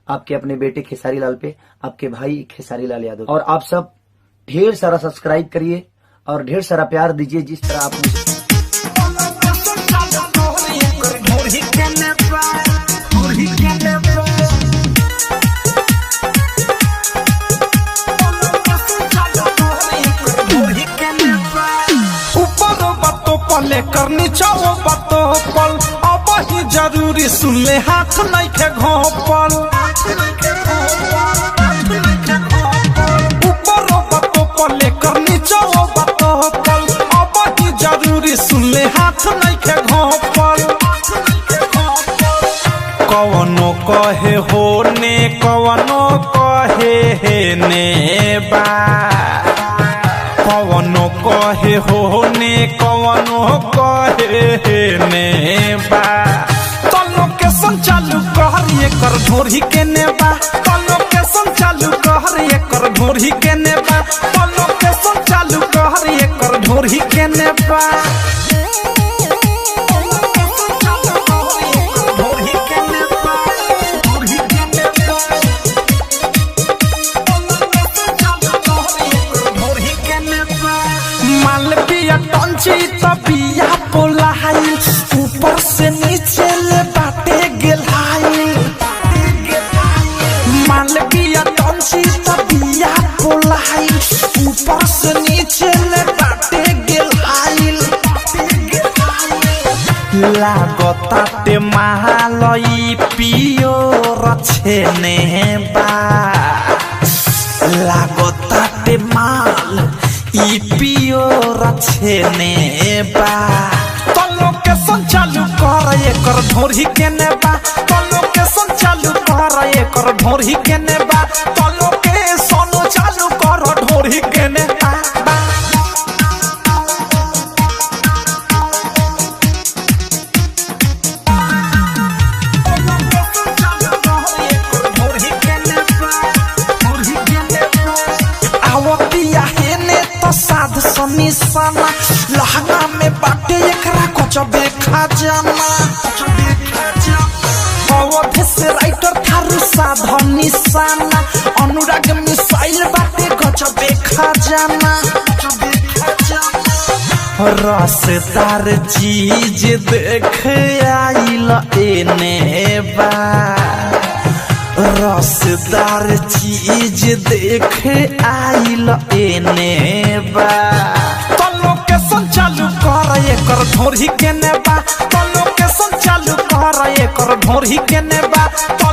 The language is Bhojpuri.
आपके अपने बेटे खेसारी लाल पे, आपके भाई खेसारी लाल यादव। और आप सब ढेर सारा सब्सक्राइब करिए और ढेर सारा प्यार दीजिए जिस तरह आप मुझे। पले करनी चाहो बातों पल अब ही जरूरी सुन ले हाथ नहीं के घोपल ऊपर बातों पले करनी चाहो बातों पल अब ही जरूरी सुन ले हाथ नहीं के घोपल कवनो कहे होने कवनो कहे हे ने बा कवनो कहे होने कवनो कहे ने बा तो लोकेशन चालू कहर एकर ढोरी के नेबा तो लोकेशन चालू कहर एकर ढोरी के नेबा तो लोकेशन चालू कहर एकर ढोरी के नेबा मालविया टंची तबिया पोलाई ऊपर से नीचे ले बाटे गेलाई मालविया टंची तबिया पोलाई ऊपर से नीचे ले बाटे गेलाई लागताटे महालई पियो रछेने बा लागताटे माल ई पियो रछेने बा तो लोकेशन चालू कर एकर ढोरी के नेबा तो लोकेशन चालू कर एकर ढोरी के नेबा तो लोकेशन चालू कर ढोरी के नेबा साध समीसाना लहंगा में बाटे एकरा कोचबे खजाना अवधि से राइटर थारू साध निशाना अनुराग मिसाइल बाटे कोचबे खजाना रसदार चीज देख आइल एने बा रसदार चीज देख आइल एने बा तो लोकेशन चालू कर एकर ढोरी के नेबा तो लोकेशन चालू कर एकर ढोरी के नेबा तो